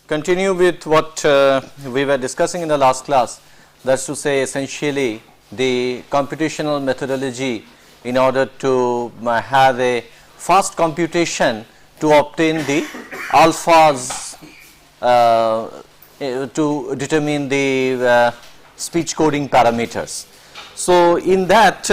continue with what we were discussing in the last class. That's to say, essentially the computational methodology in order to have a fast computation to obtain the alphas to determine the speech coding parameters. So in that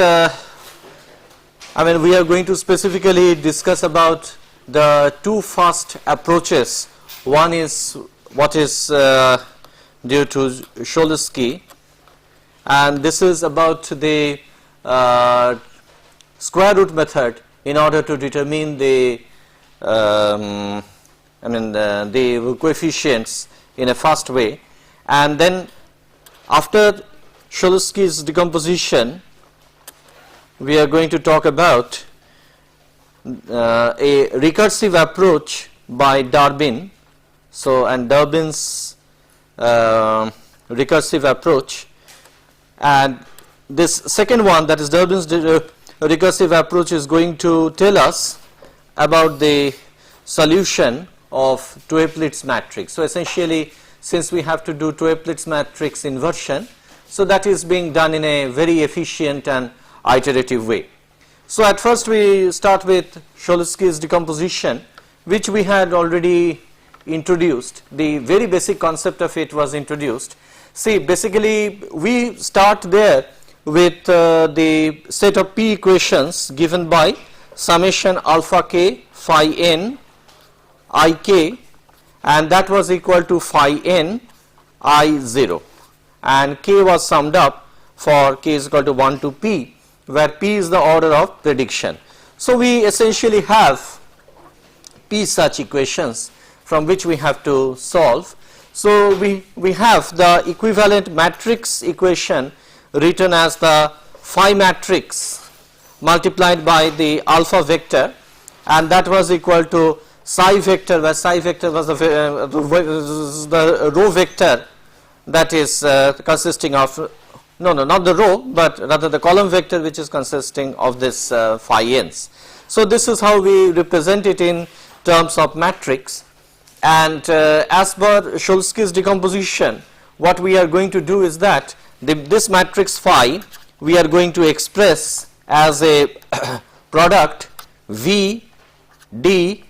we are going to specifically discuss about the two fast approaches. One is what is due to Cholesky, and this is about the square root method in order to determine the the coefficients in a fast way. And then after Cholesky's decomposition, we are going to talk about a recursive approach by Darwin. So, and Darwin's recursive approach, and this second one, that is Darwin's recursive approach, is going to tell us about the solution of Toeplitz matrix. So essentially, since we have to do Toeplitz matrix inversion, so that is being done in a very efficient and iterative way. So at first we start with Cholesky's decomposition, which we had already introduced. The very basic concept of it was introduced. See, basically we start there with the set of P equations given by summation alpha k phi n I k, and that was equal to phi n I 0, and k was summed up for k is equal to 1 to p, where p is the order of prediction. So we essentially have p such equations from which we have to solve. So we have the equivalent matrix equation written as the phi matrix multiplied by the alpha vector, and that was equal to psi vector, where psi vector was the row vector that is consisting of not the row, but rather the column vector, which is consisting of this phi n's. So this is how we represent it in terms of matrix. And as per Cholesky's decomposition, what we are going to do is that this matrix phi we are going to express as a product V D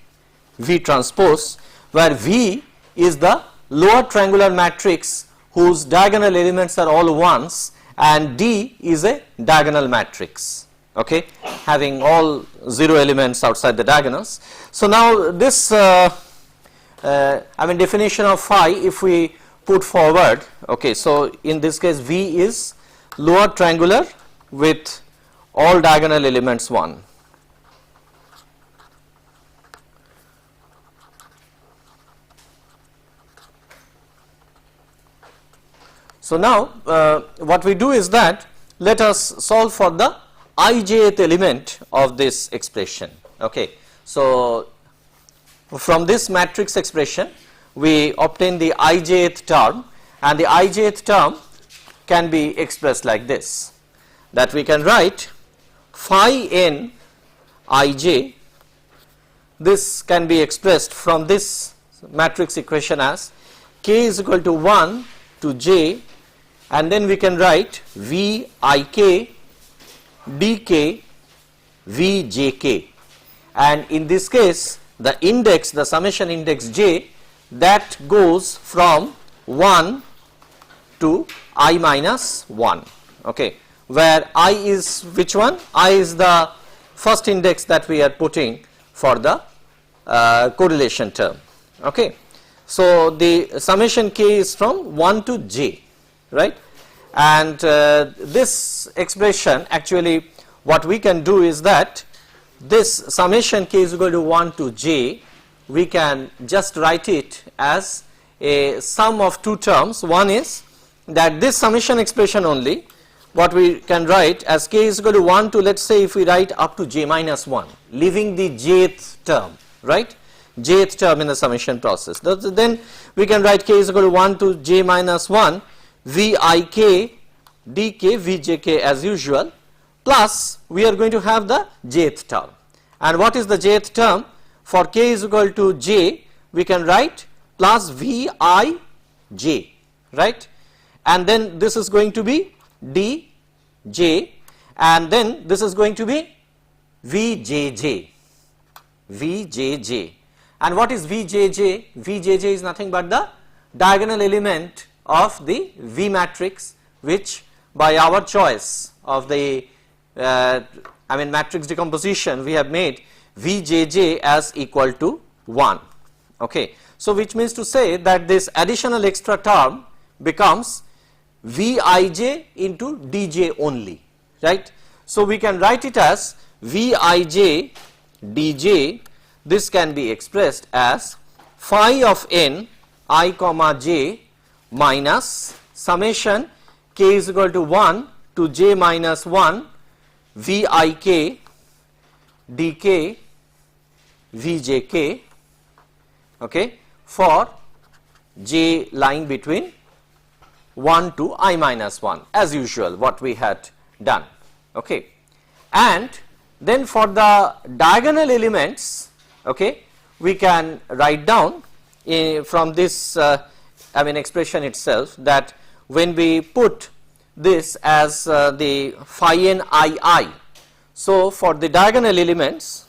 V transpose, where V is the lower triangular matrix whose diagonal elements are all ones, and D is a diagonal matrix, okay, having all 0 elements outside the diagonals. So now this definition of phi, if we put forward, okay, so in this case V is lower triangular with all diagonal elements 1. So now what we do is that let us solve for the ijth element of this expression, okay. So from this matrix expression we obtain the ijth term, and the ijth term can be expressed like this, that we can write phi n ij. This can be expressed from this matrix equation as k is equal to 1 to j, and then we can write v I k dk v j k, and in this case the index, the summation index j, that goes from 1 to I minus 1, okay, where I is which one? I is the first index that we are putting for the correlation term, okay. So the summation k is from 1 to j, right, and this expression, actually what we can do is that this summation k is equal to 1 to j, we can just write it as a sum of two terms. One is that this summation expression only, what we can write as k is equal to 1 to, let's say if we write up to j minus 1, leaving the jth term, right, jth term in the summation process. Then we can write k is equal to 1 to j minus 1 v I k dk v j k as usual, plus we are going to have the jth term. And what is the jth term? For k is equal to j, we can write plus Vij, right, and then this is going to be Dj, and then this is going to be Vjj, and what is Vjj? Vjj is nothing but the diagonal element of the V matrix, which by our choice of the matrix decomposition we have made Vjj as equal to 1. Okay. So which means to say that this additional extra term becomes Vij into Dj only, right. So we can write it as Vij Dj. This can be expressed as phi of n I comma j minus summation k is equal to 1 to j minus 1 Vik dk Vjk, okay, for j lying between 1 to I minus 1, as usual what we had done, okay. And then for the diagonal elements, okay, we can write down from this expression itself that when we put this as the phi n I, so for the diagonal elements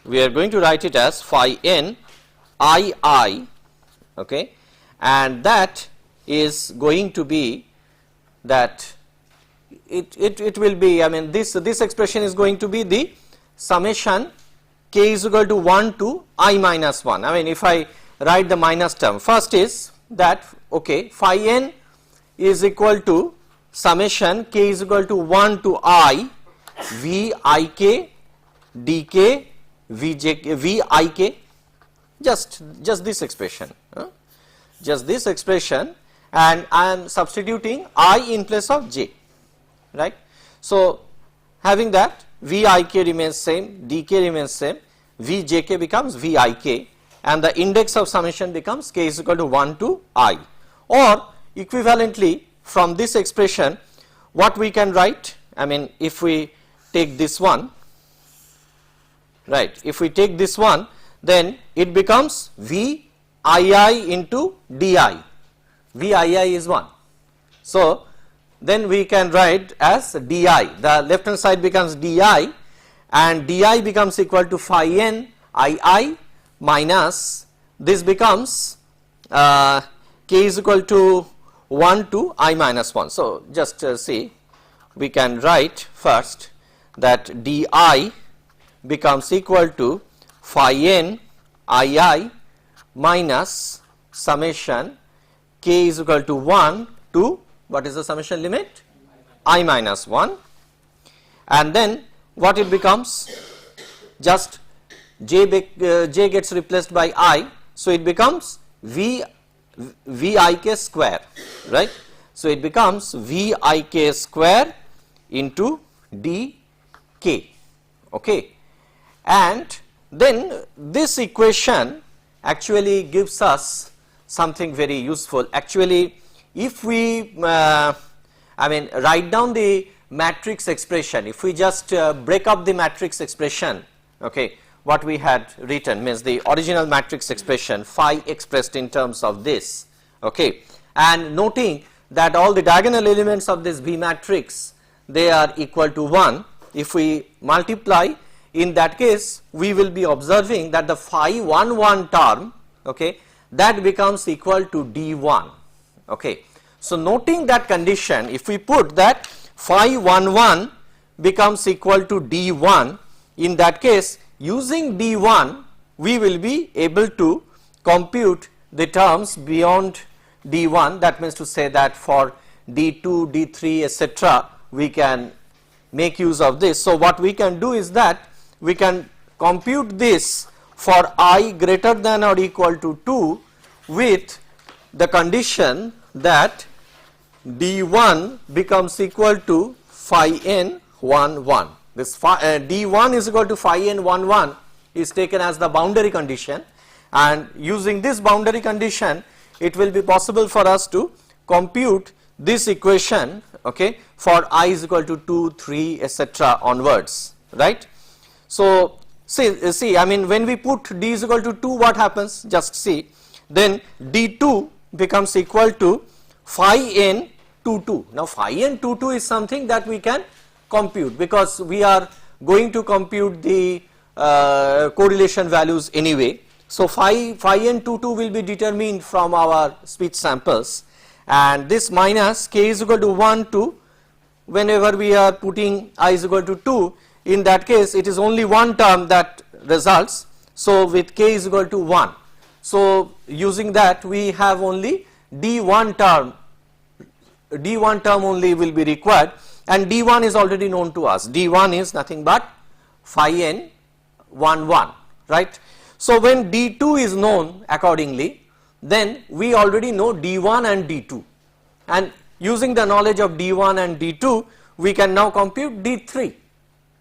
we are going to write it as phi n I, okay, and that is going to be that it will be, this expression is going to be the summation k is equal to 1 to I minus 1. If I write the minus term, first is that, okay, phi n is equal to summation k is equal to 1 to I Vik dk Vik, just this expression, just this expression, and I am substituting I in place of j, right. So having that, Vik remains same, dk remains same, Vjk becomes Vik, and the index of summation becomes k is equal to 1 to I. Or equivalently from this expression, what we can write, if we take this one, right, if we take this one, then it becomes Vii into Di, Vii is 1. So then we can write as Di, the left hand side becomes Di, and Di becomes equal to phi n I minus this becomes k is equal to 1 to I minus 1. So just see, we can write first that Di becomes equal to phi n I minus summation k is equal to 1 to, what is the summation limit? I minus 1, and then what it becomes, just j gets replaced by I, so it becomes Vik square, right. So it becomes Vik square into dk, okay. And then this equation actually gives us something very useful. Actually, if we write down the matrix expression, if we just break up the matrix expression, okay, what we had written means the original matrix expression phi expressed in terms of this, okay, and noting that all the diagonal elements of this V matrix, they are equal to 1. If we multiply, in that case we will be observing that the phi 1 1 term, okay, that becomes equal to D1, okay. So noting that condition, if we put that phi 1 1 becomes equal to D1, in that case using D1 we will be able to compute the terms beyond D1, that means to say that for D2, D3 etc. we can make use of this. So what we can do is that we can compute this for I greater than or equal to 2 with the condition that D1 becomes equal to phi n 1 1. This D1 is equal to phi n 1 1 is taken as the boundary condition, and using this boundary condition it will be possible for us to compute this equation okay, for I is equal to 2, 3, etc. onwards, right. So see, I mean, when we put d is equal to 2, what happens? Just see, then d2 becomes equal to phi n 2 2. Now phi n 2 2 is something that we can compute, because we are going to compute the correlation values anyway. So phi n 2 2 will be determined from our speech samples, and this minus k is equal to 1 2, whenever we are putting I is equal to 2, in that case it is only one term that results. So with k is equal to 1, so using that we have only d1 term only will be required, and d1 is already known to us. D1 is nothing but phi n 1 1, right. So when d2 is known accordingly, then we already know d1 and d2, and using the knowledge of d1 and d2 we can now compute d3,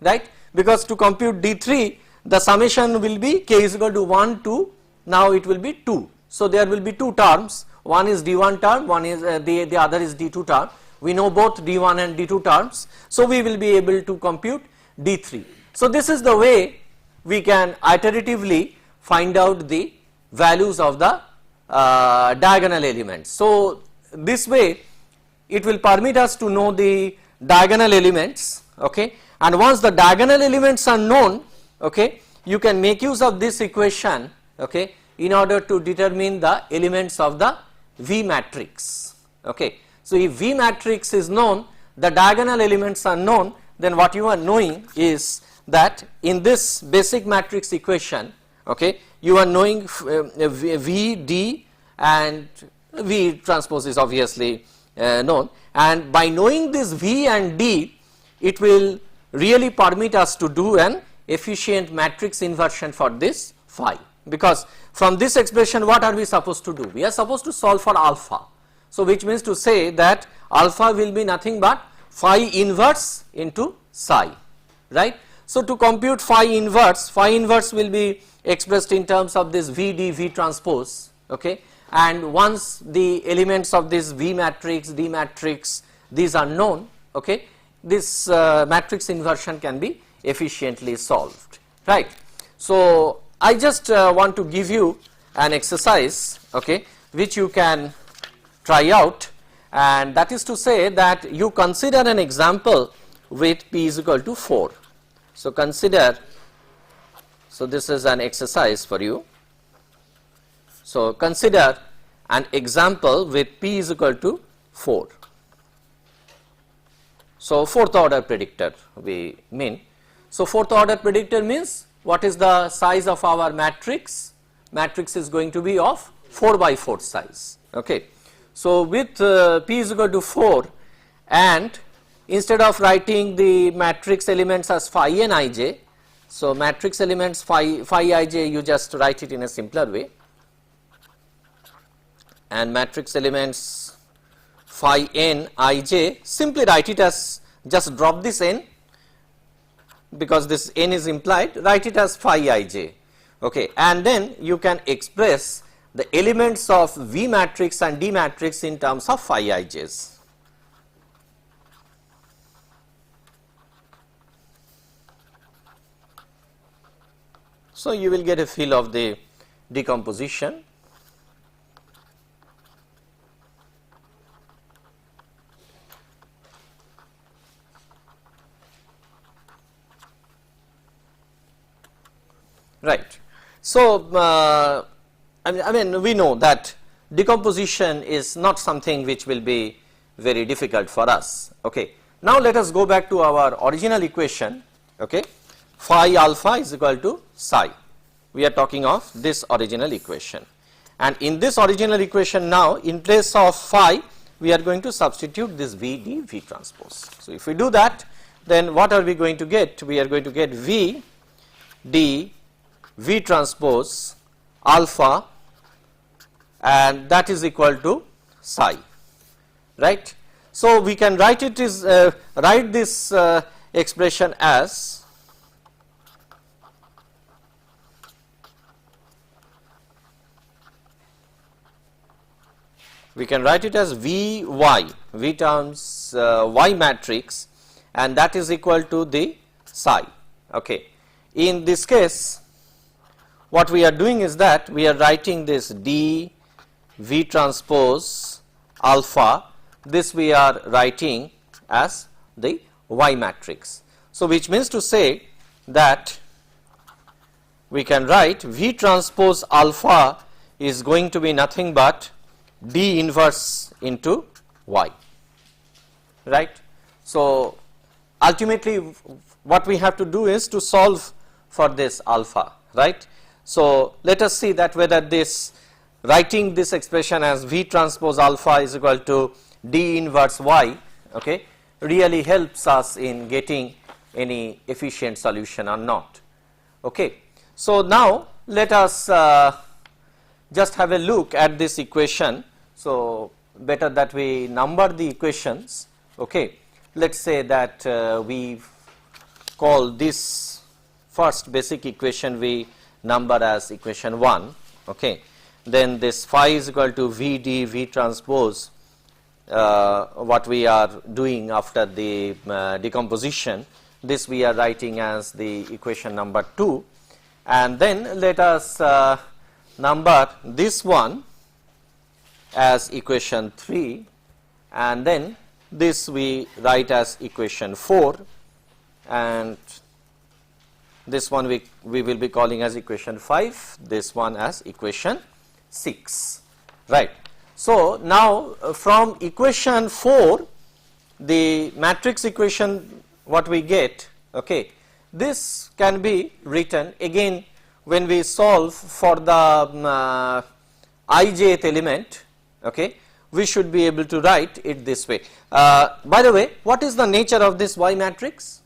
right, because to compute d3 the summation will be k is equal to 1 2, now it will be 2. So there will be two terms, one is d1 term, one is the other is d2 term. We know both d1 and d2 terms, so we will be able to compute d3. So this is the way we can iteratively find out the values of the diagonal elements. So this way it will permit us to know the diagonal elements, okay, and once the diagonal elements are known, okay, you can make use of this equation, okay, in order to determine the elements of the V matrix, okay. So if V matrix is known, the diagonal elements are known, then what you are knowing is that in this basic matrix equation, okay, you are knowing V, D, and V transpose is obviously known, and by knowing this V and D, it will really permit us to do an efficient matrix inversion for this phi, because from this expression what are we supposed to do? We are supposed to solve for alpha. So which means to say that alpha will be nothing but phi inverse into psi, right. So to compute phi inverse will be expressed in terms of this V D V transpose, okay, and once the elements of this V matrix, D matrix, these are known, okay, this matrix inversion can be efficiently solved, right. So I just want to give you an exercise, okay, which you can try out, and that is to say that you consider an example with p is equal to 4. So consider, so this is an exercise for you. So consider an example with p is equal to 4. So fourth order predictor we mean. So fourth order predictor means what is the size of our matrix? Matrix is going to be of 4 by 4 size, okay. So with p is equal to 4, and instead of writing the matrix elements as phi n ij, so matrix elements phi ij, you just write it in a simpler way, and matrix elements phi n ij, simply write it as, just drop this n because this n is implied, write it as phi ij, okay, and then you can express the elements of V matrix and D matrix in terms of phi ij's. So you will get a feel of the decomposition. Right. So I mean we know that decomposition is not something which will be very difficult for us, okay. Now let us go back to our original equation, okay. Phi alpha is equal to psi. We are talking of this original equation, and in this original equation now in place of phi we are going to substitute this V D V transpose. So if we do that, then what are we going to get? We are going to get V D V transpose alpha, and that is equal to psi, right. So we can write it is write this expression as we can write it as Vy, V times Y matrix, and that is equal to the psi. Okay. In this case, what we are doing is that we are writing this d V transpose alpha, this we are writing as the Y matrix. So, which means to say that we can write V transpose alpha is going to be nothing but D inverse into Y, right. So, ultimately what we have to do is to solve for this alpha, right. So, let us see that whether this writing this expression as V transpose alpha is equal to D inverse Y, okay, really helps us in getting any efficient solution or not. Okay. So, now let us just have a look at this equation. So, better that we number the equations. Okay. Let us say that we call this first basic equation we number as equation 1. Okay. Then this phi is equal to Vd V transpose, what we are doing after the decomposition, this we are writing as the equation number 2, and then let us number this one as equation 3, and then this we write as equation 4, and this one we will be calling as equation 5, this one as equation 6, right. So, now from equation 4, the matrix equation what we get, okay, this can be written again when we solve for the ijth element, okay, we should be able to write it this way. By the way, what is the nature of this Y matrix?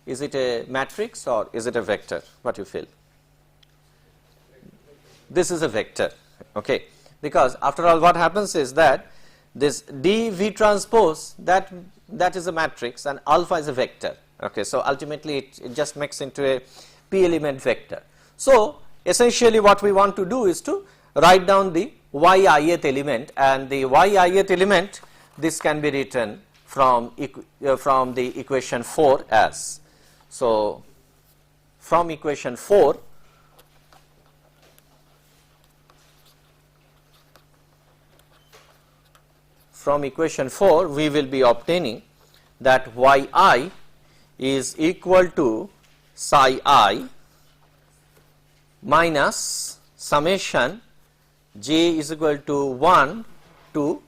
Is it a matrix or is it a vector? What you feel? This is a vector, okay, because after all what happens is that this d V transpose that is a matrix and alpha is a vector, okay. So, ultimately it just makes into a p element vector. So, essentially what we want to do is to write down the y ith element, and the y ith element, this can be written from the equation 4 as. So, from equation 4, we will be obtaining that yi is equal to psi I minus summation j is equal to 1 to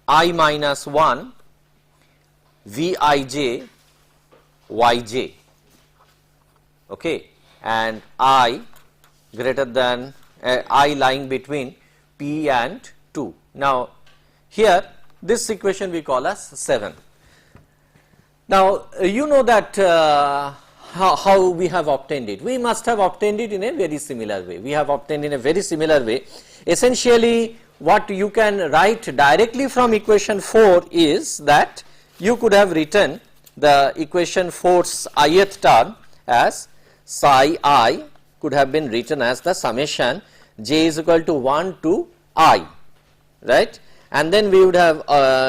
I minus 1 Vij Yj, okay, and I greater than I lying between p and 2. Now, here this equation we call as 7. Now, you know that how we have obtained it. We must have obtained it in a very similar way. We have obtained in a very similar way. Essentially, what you can write directly from equation 4 is that you could have written the equation 4's ith term as psi I could have been written as the summation j is equal to 1 to I, right, and then we would have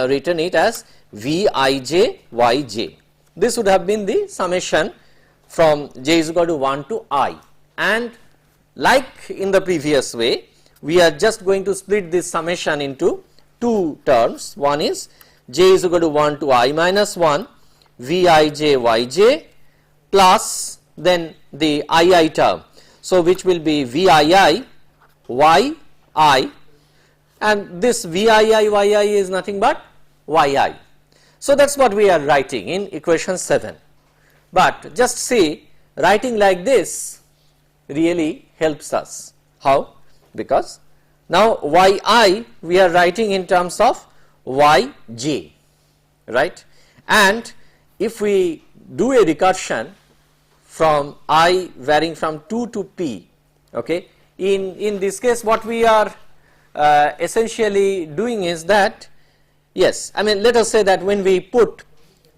written it as Vij Yj. This would have been the summation from j is equal to 1 to I, and like in the previous way we are just going to split this summation into two terms. One is j is equal to 1 to I minus 1 Vij Yj plus then the II term. So, which will be Vii Yi, and this Vii Yi is nothing but Yi. So, that is what we are writing in equation 7, but just see writing like this really helps us. How? Because now Yi we are writing in terms of Yj, right, and if we do a recursion from I varying from 2 to p, okay, in this case what we are essentially doing is that, yes, I mean let us say that when we put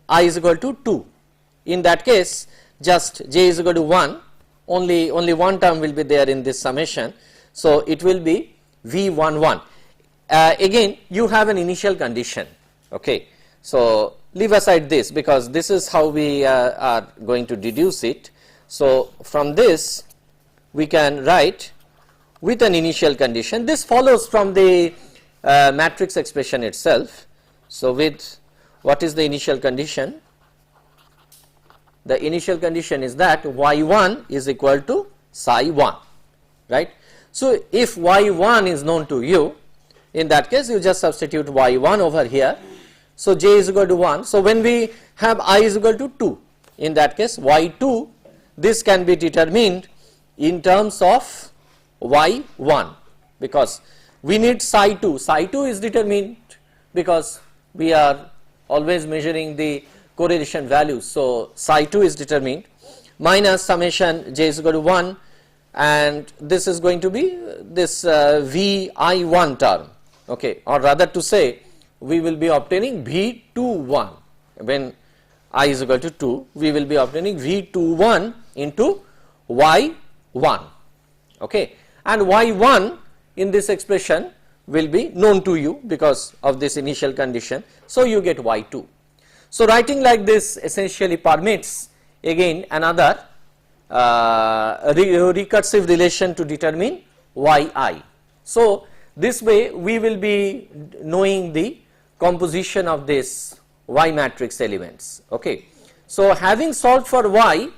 I is equal to 2, in that case just j is equal to 1, only one term will be there in this summation. So, it will be V11. again you have an initial condition. Okay. So, leave aside this because this is how we are going to deduce it. So, from this we can write with an initial condition. This follows from the matrix expression itself. So, with what is the initial condition? The initial condition is that y1 is equal to psi 1, right. So, if y1 is known to you, in that case you just substitute y1 over here. So, j is equal to 1. So, when we have I is equal to 2, in that case y2, this can be determined in terms of y1 because we need psi 2. Psi 2 is determined because we are always measuring the correlation values. So, psi 2 is determined minus summation j is equal to 1, and this is going to be this vi1 term, okay, or rather to say we will be obtaining v21 when I is equal to 2, we will be obtaining v21 into y1, okay, and y1 in this expression will be known to you because of this initial condition. So, you get y2. So, writing like this essentially permits again another recursive relation to determine yi. So, this way we will be knowing the composition of this y matrix elements. Okay. So, having solved for y,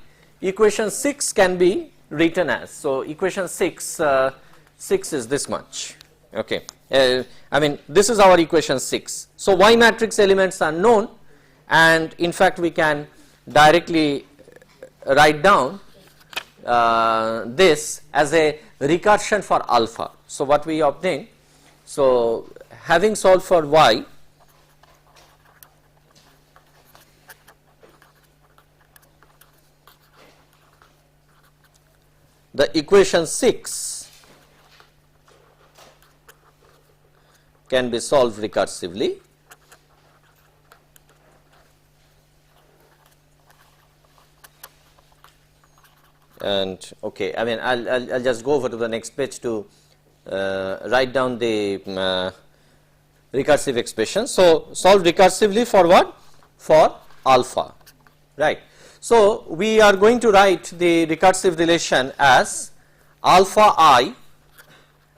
equation 6 can be written as, so equation 6 is this much, okay. I mean this is our equation 6. So, y matrix elements are known, and in fact we can directly write down this as a recursion for alpha. So, what we obtain, so having solved for y, the equation 6 can be solved recursively, and okay, I mean I'll just go over to the next page to write down the recursive expression. So, solve recursively for what? For alpha, right. So, we are going to write the recursive relation as alpha I,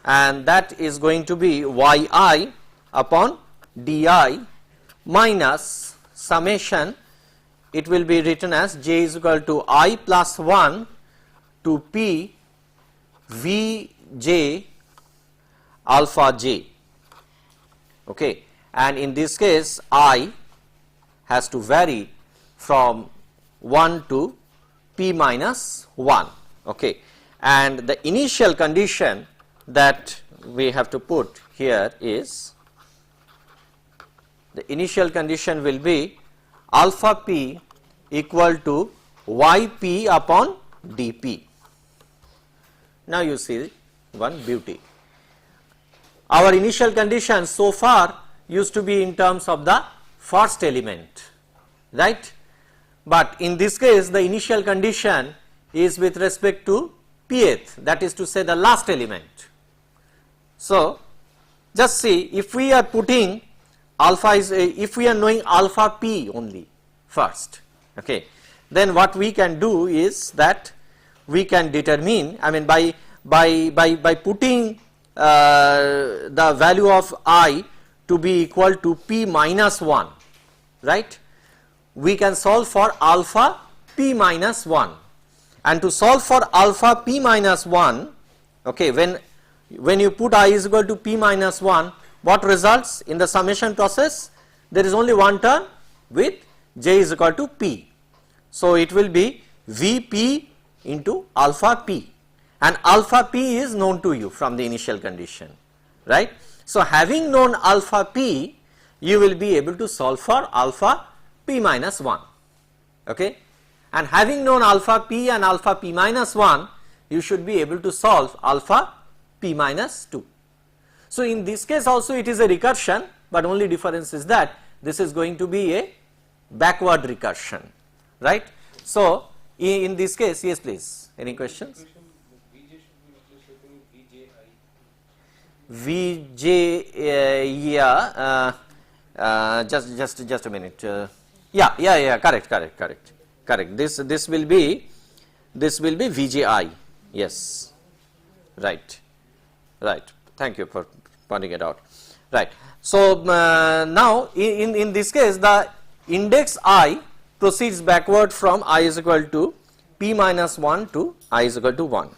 and that is going to be yi upon di minus summation, it will be written as j is equal to I plus 1 to p v j alpha j, okay, and in this case I has to vary from 1 to p minus 1, okay, and the initial condition that we have to put here is, the initial condition will be alpha p equal to yp upon dp. Now, you see one beauty. Our initial condition so far used to be in terms of the first element, right, but in this case the initial condition is with respect to pth, that is to say the last element. So, just see, if we are putting alpha is if we are knowing alpha p only first, okay, then what we can do is that we can determine, I mean by putting the value of I to be equal to p minus 1, right, we can solve for alpha p minus 1, and to solve for alpha p minus 1, okay, when you put I is equal to p minus 1, what results in the summation process? There is only one term with j is equal to p. So, it will be Vp into alpha p, and alpha p is known to you from the initial condition, right. So, having known alpha p, you will be able to solve for alpha p minus 1, okay, and having known alpha p and alpha p minus 1, you should be able to solve alpha p minus 2. So, in this case also it is a recursion, but only difference is that this is going to be a backward recursion, right. So, in this case, yes please, any questions? Vj, just a minute. Correct. This will be Vji. Yes, right. Thank you for pointing it out. Right. So now in this case, the index I proceeds backward from I is equal to p minus 1 to I is equal to 1.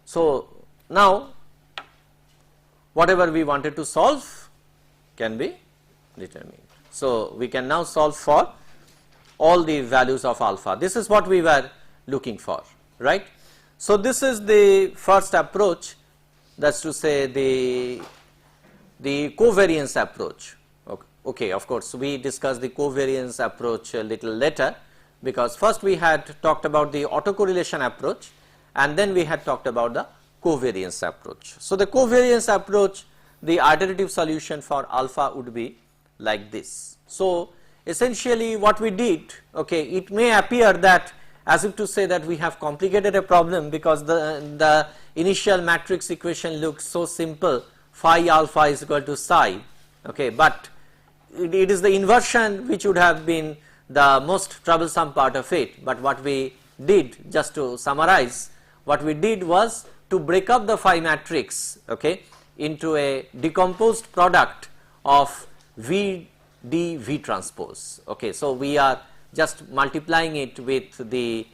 So now whatever we wanted to solve can be determined. So we can now solve for all the values of alpha. This is what we were looking for, right? So this is the first approach, that's to say the covariance approach. Okay, of course we discussed the covariance approach a little later, because first we had talked about the autocorrelation approach and then we had talked about the covariance approach. So the covariance approach, the iterative solution for alpha would be like this. So essentially what we did, okay, it may appear that as if to say that we have complicated a problem because the initial matrix equation looks so simple, phi alpha is equal to psi, okay, but it is the inversion which would have been the most troublesome part of it. But what we did, just to summarize, what we did was to break up the phi matrix, okay, into a decomposed product of V d V transpose. Okay, so we are just multiplying it with the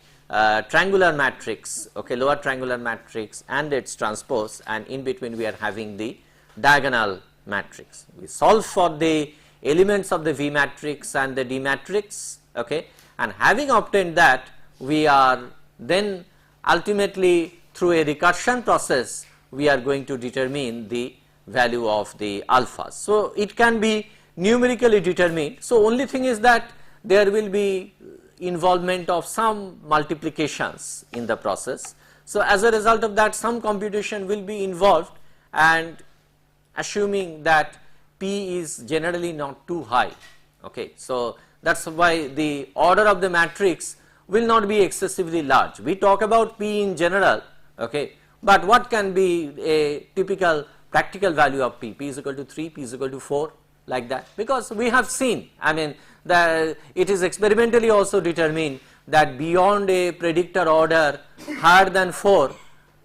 triangular matrix, okay, lower triangular matrix and its transpose, and in between we are having the diagonal matrix. We solve for the elements of the V matrix and the D matrix, okay, and having obtained that, we are then ultimately through a recursion process we are going to determine the value of the alphas. So it can be numerically determined. So only thing is that there will be involvement of some multiplications in the process. So as a result of that, some computation will be involved, and assuming that P is generally not too high, okay, so that's why the order of the matrix will not be excessively large. We talk about P in general, okay, but what can be a typical practical value of P? P is equal to 3, P is equal to 4, like that, because we have seen, I mean, that it is experimentally also determined that beyond a predictor order higher than 4,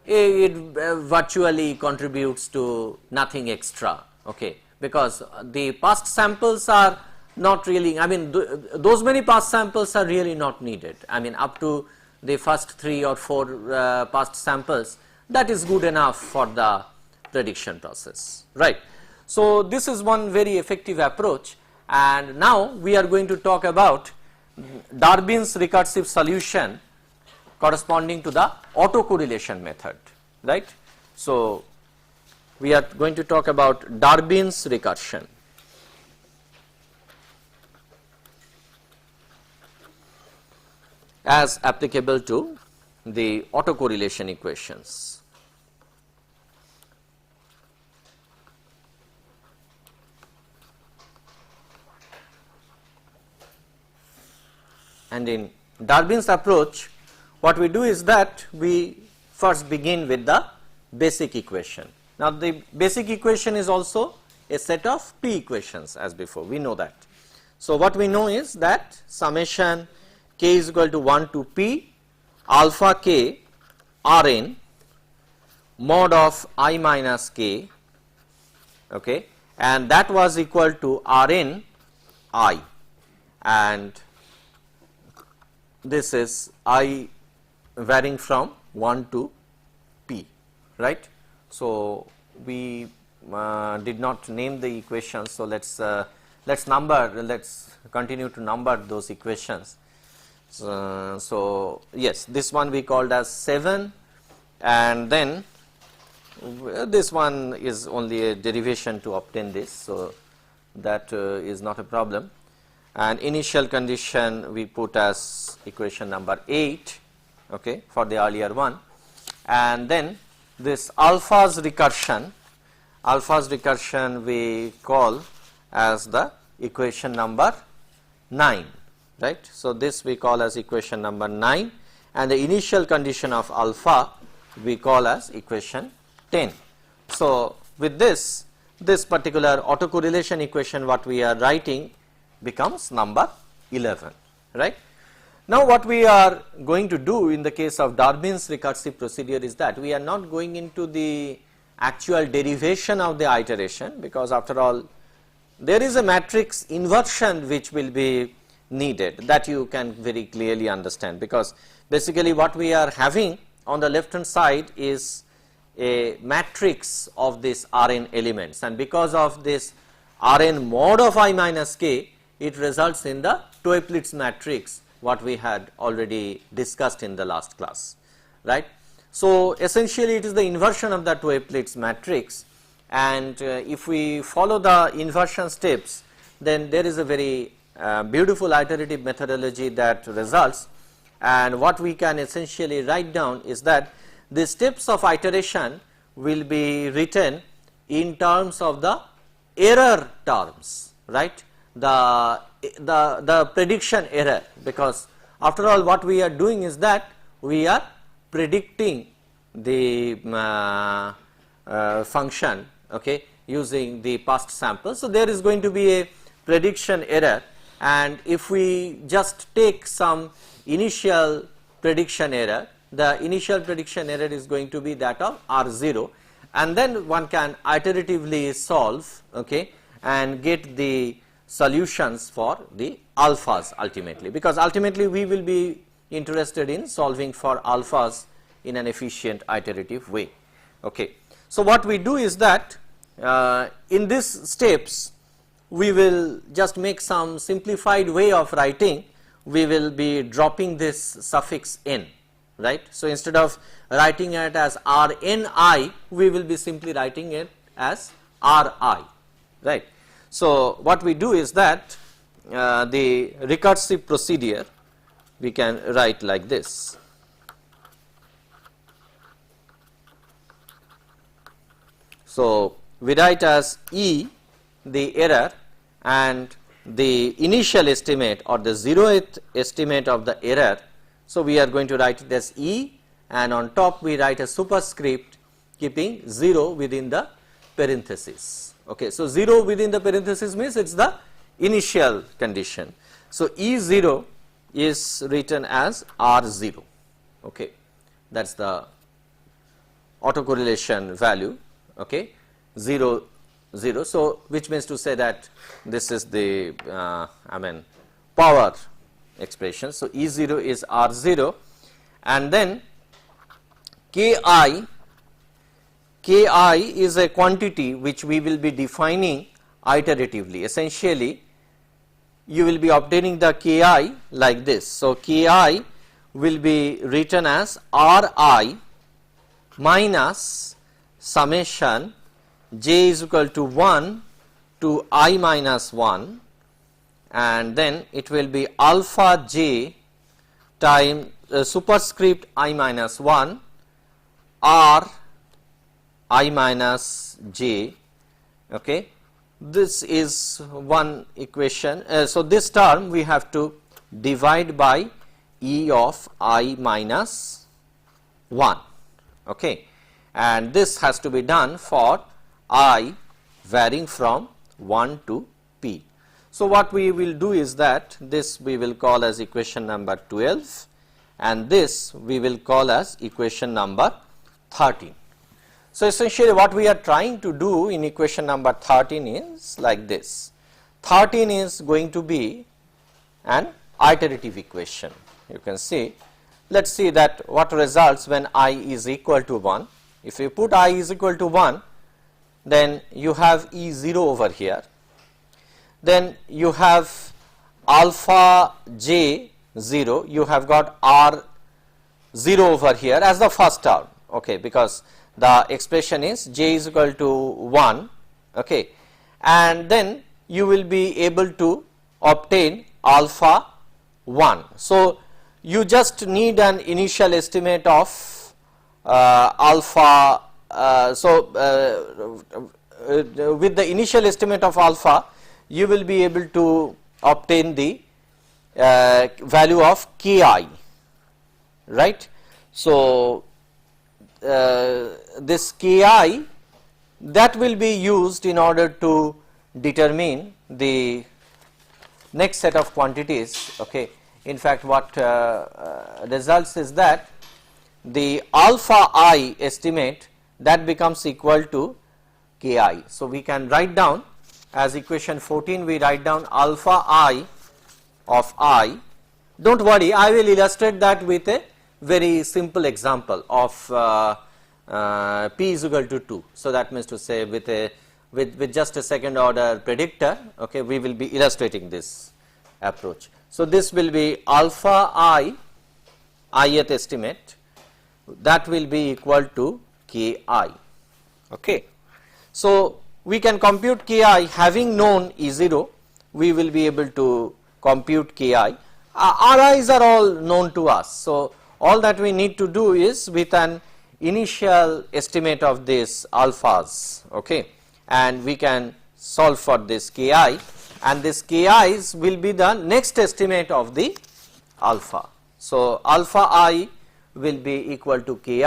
it virtually contributes to nothing extra, okay, because the past samples are not really, I mean, those many past samples are really not needed. I mean, up to the first 3 or 4 past samples, that is good enough for the prediction process, right. So this is one very effective approach, and now we are going to talk about Darwin's recursive solution corresponding to the autocorrelation method, right. So we are going to talk about Darwin's recursion. As applicable to the autocorrelation equations. And in Darwin's approach, what we do is that we first begin with the basic equation. Now the basic equation is also a set of P equations as before, we know that. So what we know is that summation k is equal to 1 to P alpha k Rn mod of I minus k, okay, and that was equal to Rn I, and this is I varying from 1 to P, right. So we did not name the equations, so let's continue to number those equations. So yes, this one we called as 7, and then this one is only a derivation to obtain this, so that is not a problem. and initial condition we put as equation number 8, okay, for the earlier one, and then this alpha's recursion we call as the equation number 9, right. So this we call as equation number 9, and the initial condition of alpha we call as equation 10. So with this particular autocorrelation equation what we are writing becomes number 11, right. Now what we are going to do in the case of Darwin's recursive procedure is that we are not going into the actual derivation of the iteration, because after all there is a matrix inversion which will be needed, that you can very clearly understand, because basically what we are having on the left hand side is a matrix of this Rn elements, and because of this Rn mod of I minus k, it results in the Toeplitz matrix what we had already discussed in the last class, right. So essentially it is the inversion of the Toeplitz matrix, and if we follow the inversion steps, then there is a very beautiful iterative methodology that results, and what we can essentially write down is that the steps of iteration will be written in terms of the error terms, right, the prediction error, because after all what we are doing is that we are predicting the function, okay, using the past sample. So there is going to be a prediction error, and if we just take some initial prediction error, the initial prediction error is going to be that of R0, and then one can iteratively solve, okay, and get the solutions for the alphas ultimately, because ultimately we will be interested in solving for alphas in an efficient iterative way, okay. So what we do is that in these steps we will just make some simplified way of writing. We will be dropping this suffix n, right. So instead of writing it as Rni, we will be simply writing it as Ri, right. So what we do is that the recursive procedure we can write like this. So we write as E the error and the initial estimate or the 0th estimate of the error. So we are going to write it as E, and on top we write a superscript keeping 0 within the parenthesis, okay. So 0 within the parenthesis means it is the initial condition. So E0 is written as R0, okay, that is the autocorrelation value, okay, 0 0. So which means to say that this is the power expression. So E0 is R0, and then Ki is a quantity which we will be defining iteratively. Essentially you will be obtaining the Ki like this. So Ki will be written as Ri minus summation j is equal to 1 to I minus 1, and then it will be alpha j time superscript I minus 1 r I minus j, okay. This is one equation. So this term we have to divide by E of I minus 1, okay, and this has to be done for I varying from 1 to p. So what we will do is that this we will call as equation number 12, and this we will call as equation number 13. So essentially what we are trying to do in equation number 13 is like this. 13 is going to be an iterative equation. You can see, let us see that what results when I is equal to 1. If you put I is equal to 1, then you have E0 over here, then you have alpha j 0, you have got R0 over here as the first term, okay, because the expression is j is equal to 1, okay, and then you will be able to obtain alpha 1. So, you just need an initial estimate of alpha. With the initial estimate of alpha, you will be able to obtain the value of ki, right. So, this ki, that will be used in order to determine the next set of quantities. Okay. In fact, what results is that the alpha I estimate, that becomes equal to ki. So, we can write down as equation 14, we write down alpha I of I. Do not worry, I will illustrate that with a very simple example of p is equal to 2. So, that means to say with just a second order predictor, okay, we will be illustrating this approach. So, this will be alpha I, ith estimate, that will be equal to ki. Okay. So, we can compute ki having known E0, we will be able to compute ki. Ri's are all known to us. So, all that we need to do is with an initial estimate of these alphas, okay, and we can solve for this ki, and this ki's will be the next estimate of the alpha. So, alpha I will be equal to ki,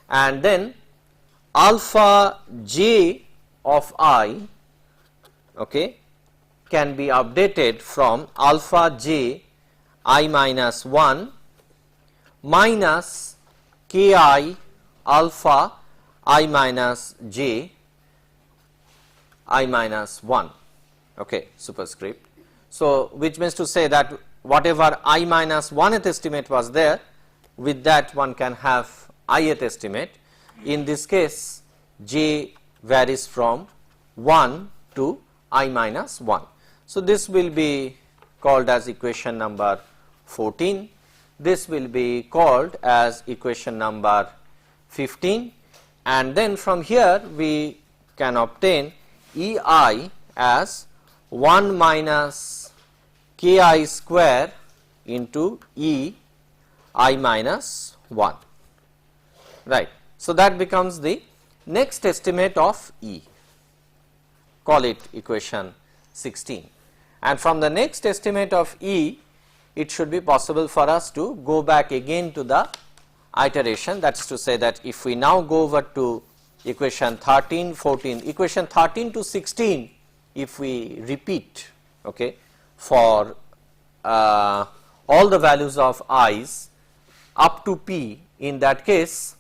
and then alpha j of I, okay, can be updated from alpha j I minus 1 minus ki alpha I minus j I minus 1, okay, superscript. So, which means to say that whatever I minus 1th estimate was there, with that one can have ith estimate. In this case, j varies from 1 to I minus 1. So, this will be called as equation number 14. This will be called as equation number 15, and then from here we can obtain EI as 1 minus ki square into E I minus 1, right. So, that becomes the next estimate of E, call it equation 16, and from the next estimate of E, it should be possible for us to go back again to the iteration. That is to say that if we now go over to equation 13, 14, equation 13 to 16, if we repeat, okay, for all the values of i's up to p, in that case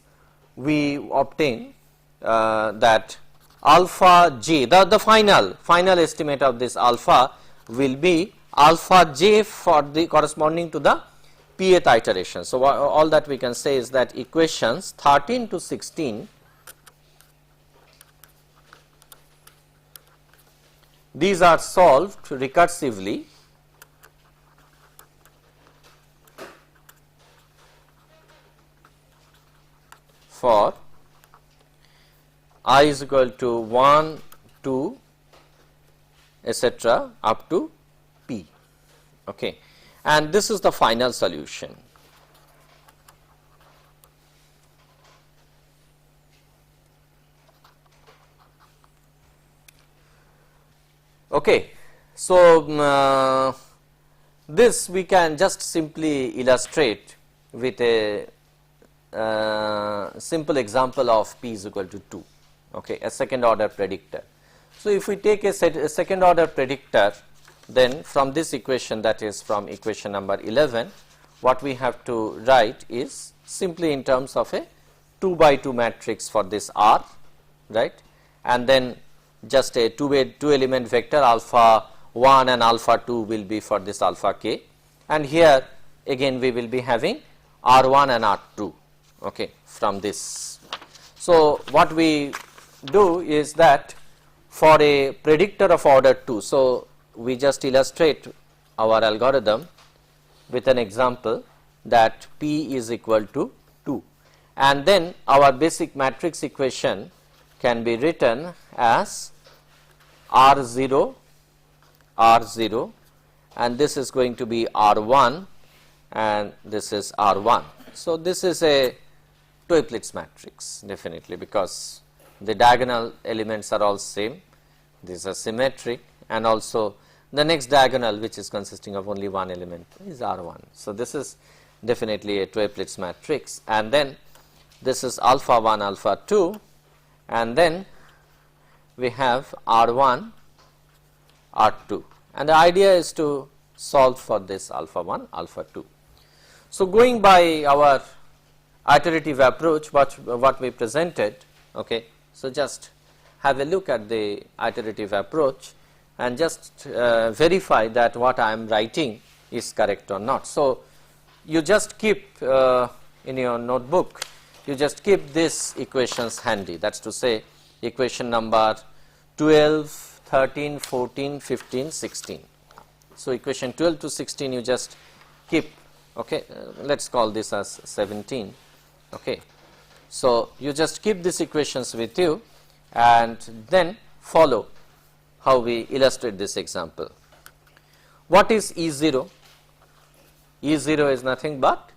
we obtain that alpha j, the final estimate of this alpha will be alpha j for the corresponding to the pth iteration. So, all that we can say is that equations 13 to 16, these are solved recursively for I is equal to 1, 2, etc. up to p, okay, and this is the final solution. Okay. So, this we can just simply illustrate with a simple example of p is equal to 2, okay, a second order predictor. So, if we take a second order predictor, then from this equation, that is from equation number 11, what we have to write is simply in terms of a 2 by 2 matrix for this R, right, and then just a two element vector alpha 1 and alpha 2 will be for this alpha k, and here again we will be having R1 and R2, okay, from this. So, what we do is that for a predictor of order 2, so we just illustrate our algorithm with an example that p is equal to 2, and then our basic matrix equation can be written as R0, R0 and this is going to be R1 and this is R1. So this is a Toeplitz matrix definitely, because the diagonal elements are all same, these are symmetric, and also the next diagonal, which is consisting of only one element, is R1. So this is definitely a Toeplitz matrix, and then this is alpha 1 alpha 2, and then we have R1 R2, and the idea is to solve for this alpha 1 alpha 2. So going by our iterative approach, what we presented, okay, so just have a look at the iterative approach and just verify that what I am writing is correct or not. So you just keep in your notebook, you just keep these equations handy, that is to say equation number 12, 13, 14, 15, 16. So equation 12 to 16 you just keep, okay, let us call this as 17, okay. So you just keep these equations with you and then follow how we illustrate this example. What is E0? E0 is nothing but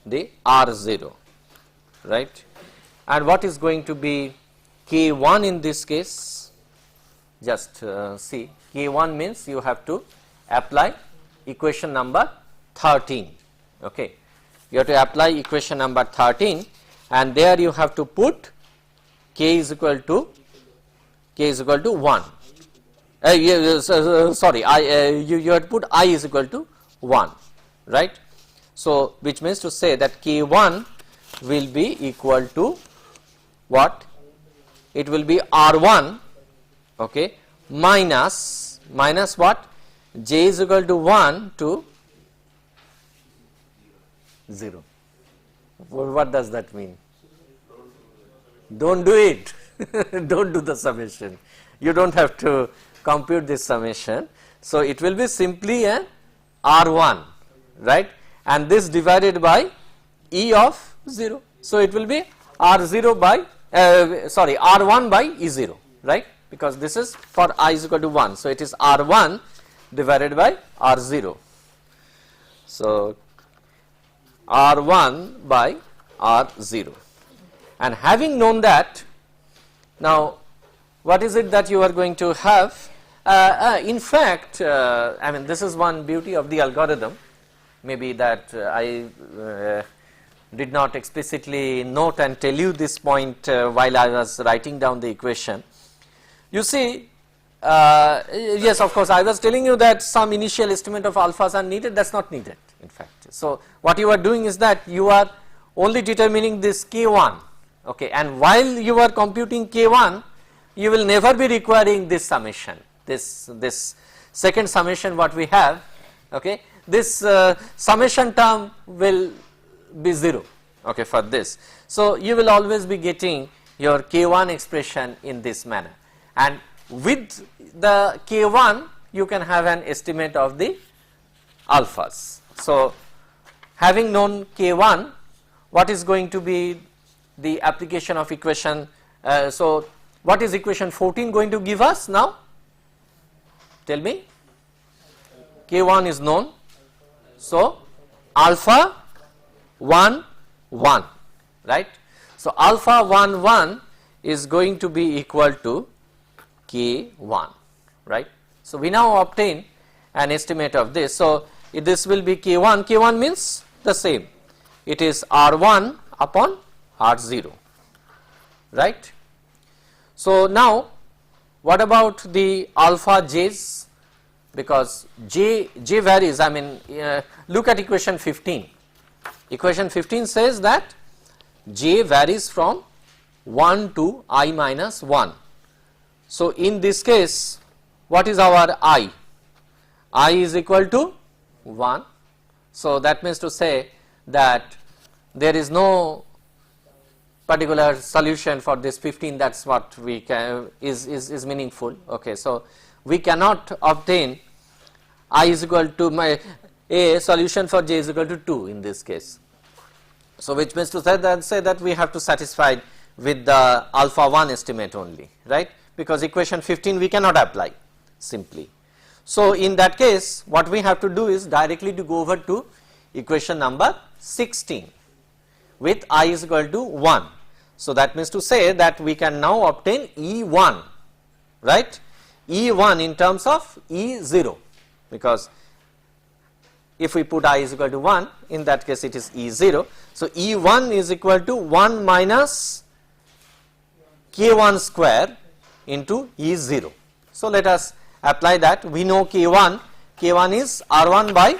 the R0, right? And what is going to be K1 in this case? Just see, K1 means you have to apply equation number 13, okay. You have to apply equation number 13, and there you have to put K is equal to 1. Sorry, you have to put I is equal to 1, right. So which means to say that K1 will be equal to what? It will be R1, okay, minus what? J is equal to 1 to 0. What does that mean? Don't do it. Don't do the summation. You don't have to compute this summation. So it will be simply an R1, right, and this divided by E of 0. So it will be R0 by R1 by E0, right, because this is for I is equal to 1. So it is R1 divided by R0. So R1 by R0, and having known that, now what is it that you are going to have? In fact, I mean, this is one beauty of the algorithm, maybe that I did not explicitly note and tell you this point while I was writing down the equation. You see, yes, of course, I was telling you that some initial estimate of alphas are needed. That is not needed, in fact. So what you are doing is that you are only determining this K1, okay, and while you are computing K1, you will never be requiring this summation, this second summation what we have, okay. This summation term will be 0, okay, for this. So you will always be getting your K1 expression in this manner, and with the K1 you can have an estimate of the alphas. So having known K1, what is going to be the application of equation? So what is equation 14 going to give us now? Tell me. K1 is known, so alpha 1 1, right. So alpha 1 1 is going to be equal to K1, right. So we now obtain an estimate of this. So this will be K1. K1 means the same, it is R1 upon R0, right. So now what about the alpha j's? Because j varies. I mean, look at equation 15. Equation 15 says that j varies from 1 to I minus 1. So in this case, what is our I? I is equal to 1. So that means to say that there is no particular solution for this 15. That is what we can is meaningful, okay. So we cannot obtain I is equal to a solution for j is equal to 2 in this case. So which means to say that we have to satisfy with the alpha 1 estimate only, right, because equation 15 we cannot apply simply. So in that case what we have to do is directly to go over to equation number 16 with I is equal to 1. So that means to say that we can now obtain E1, right, E1 in terms of E0, because if we put I is equal to 1, in that case it is E0. So E1 is equal to 1 minus K1 square into E0. So let us apply that. We know K1 is R1 by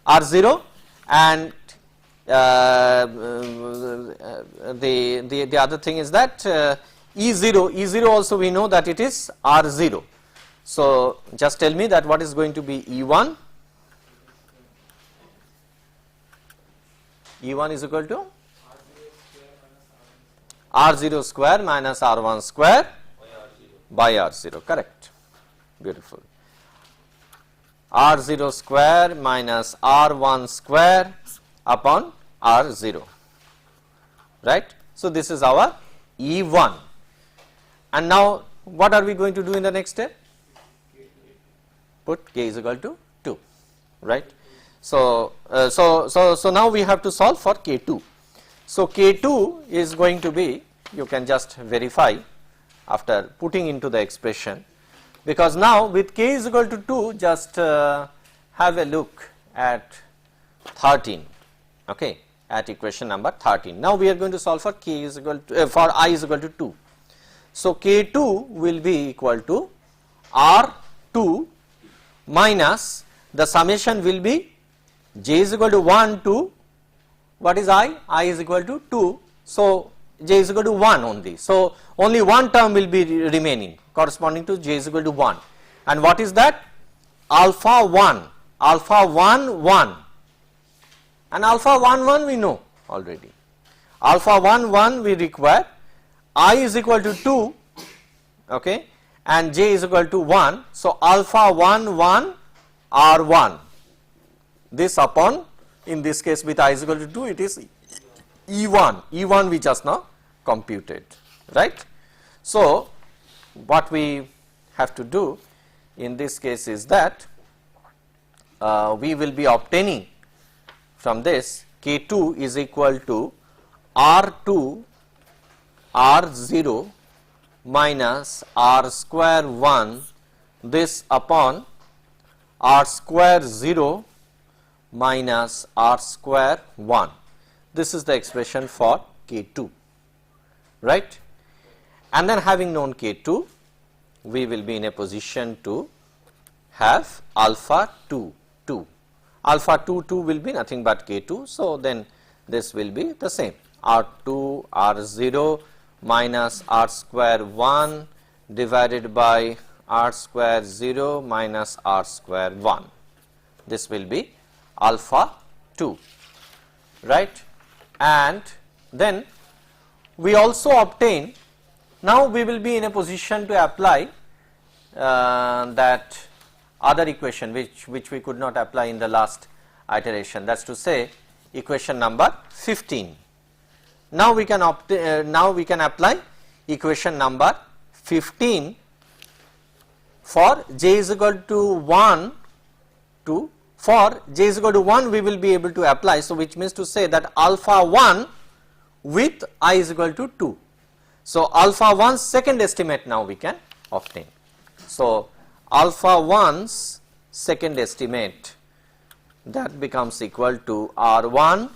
R0, and the other thing is that E0 also we know that it is R0. So just tell me that what is going to be E1. E1 is equal to R0 square minus R1 square by R0, correct, beautiful. R0 square minus R1 square upon R0, right. So this is our E1, and now what are we going to do in the next step? Put K is equal to 2, right. So now we have to solve for K2. So K2 is going to be, you can just verify after putting into the expression, because now with K is equal to 2, just have a look at 13, okay, at equation number 13. Now we are going to solve for K is equal to, for I is equal to 2. So K2 will be equal to R2 minus the summation will be J is equal to 1 to what is I? I is equal to 2. So J is equal to 1 only. So only one term will be remaining corresponding to J is equal to 1. And what is that? Alpha 1, alpha 1 1, and alpha 1 1 we know already. Alpha 1 1 we require. I is equal to 2, okay, and J is equal to 1. So alpha 1 1 R1. This upon, in this case with I is equal to 2, it is E1 we just now computed, right. So what we have to do in this case is that we will be obtaining from this K2 is equal to R2 R0 minus R square 1, this upon R square 0 minus R square 1. This is the expression for K2, right. And then having known K2, we will be in a position to have alpha 2 2. Alpha 2 2 will be nothing but K2. So then this will be the same, R2 R0 minus R square 1 divided by R square 0 minus R square 1. This will be alpha 2, right. And then we also obtain, now we will be in a position to apply that other equation which we could not apply in the last iteration, that is to say equation number 15. Now we can apply equation number 15 for J is equal to 1 to, for J is equal to 1 we will be able to apply. So which means to say that alpha 1 with I is equal to 2. So alpha 1's second estimate now we can obtain. So alpha 1's second estimate, that becomes equal to R1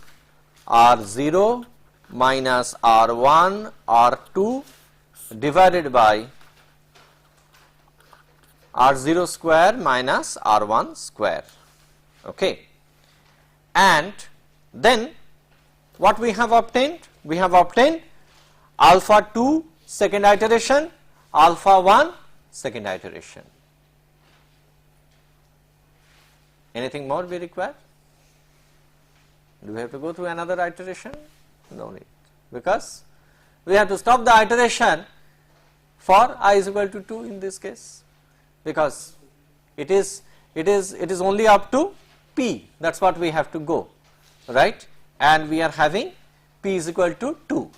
R0 minus R1 R2 divided by R0 square minus R1 square, okay. And then what we have obtained? We have obtained alpha 2 second iteration, alpha 1 second iteration. Anything more we require? Do we have to go through another iteration? No need, because we have to stop the iteration for I is equal to 2 in this case, because it is only up to P, that is what we have to go, right, and we are having P is equal to 2.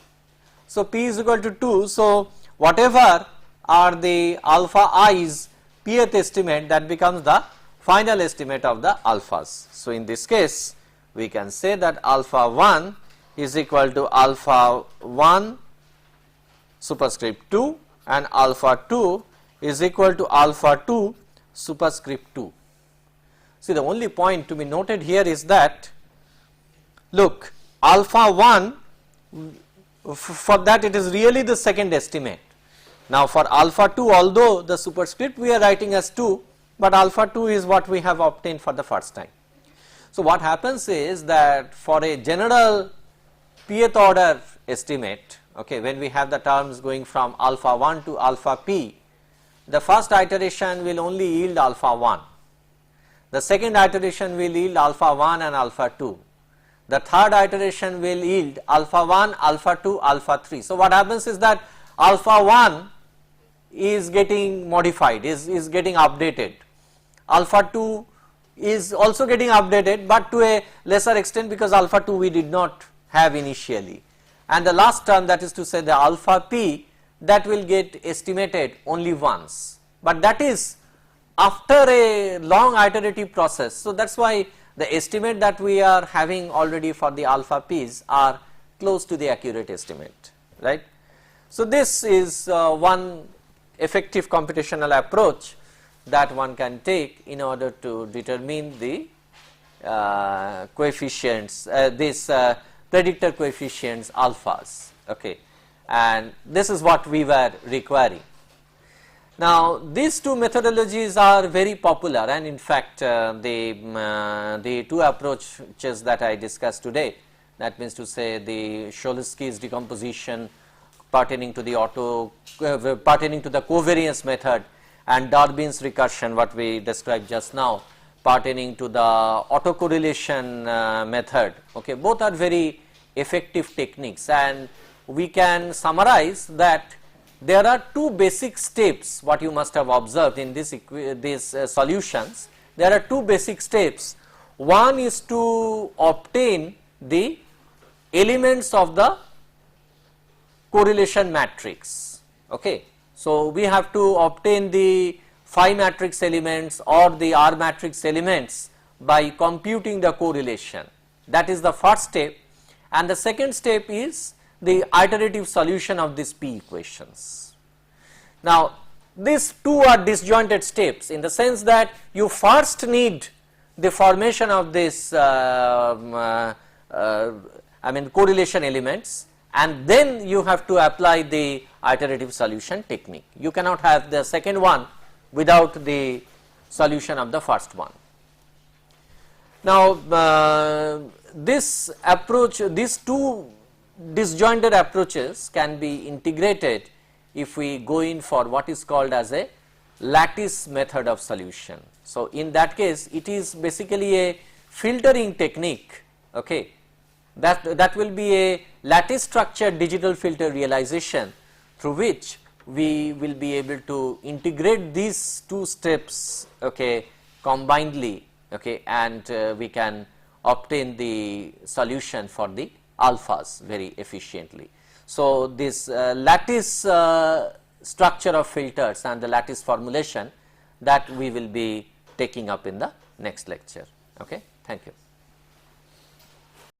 So P is equal to 2, so whatever are the alpha i's pth estimate, that becomes the final estimate of the alphas. So, in this case we can say that alpha 1 is equal to alpha 1 superscript 2 and alpha 2 is equal to alpha 2 superscript 2. See, the only point to be noted here is that, look, alpha 1, for that it is really the second estimate. Now, for alpha 2, although the superscript we are writing as 2, but alpha 2 is what we have obtained for the first time. So, what happens is that for a general pth order estimate, okay, when we have the terms going from alpha 1 to alpha p, the first iteration will only yield alpha 1. The second iteration will yield alpha 1 and alpha 2. The third iteration will yield alpha 1, alpha 2, alpha 3. So, what happens is that alpha 1 is getting modified, is getting updated. Alpha 2 is also getting updated, but to a lesser extent, because alpha 2 we did not have initially. And the last term, that is to say the alpha p, that will get estimated only once, but that is after a long iterative process. So, that is why the estimate that we are having already for the alpha p's are close to the accurate estimate, right. So, this is one effective computational approach that one can take in order to determine the coefficients, this predictor coefficients alphas, okay, and this is what we were requiring. Now, these two methodologies are very popular, and in fact the two approaches that I discussed today, that means to say the Cholesky's decomposition pertaining to the pertaining to the covariance method, and Darwin's recursion, what we described just now, pertaining to the autocorrelation method, okay, both are very effective techniques, and we can summarize that there are two basic steps what you must have observed in these solutions. There are two basic steps. One is to obtain the elements of the correlation matrix, okay. So, we have to obtain the phi matrix elements or the R matrix elements by computing the correlation. That is the first step, and the second step is the iterative solution of these P equations. Now, these two are disjointed steps in the sense that you first need the formation of this correlation elements, and then you have to apply the iterative solution technique. You cannot have the second one without the solution of the first one. Now, this approach, these two disjointed approaches can be integrated if we go in for what is called as a lattice method of solution. So, in that case it is basically a filtering technique, okay, that will be a lattice structured digital filter realization through which we will be able to integrate these two steps, okay, combinedly, okay, and we can obtain the solution for the alphas very efficiently. So, this lattice structure of filters and the lattice formulation, that we will be taking up in the next lecture, okay. Thank you.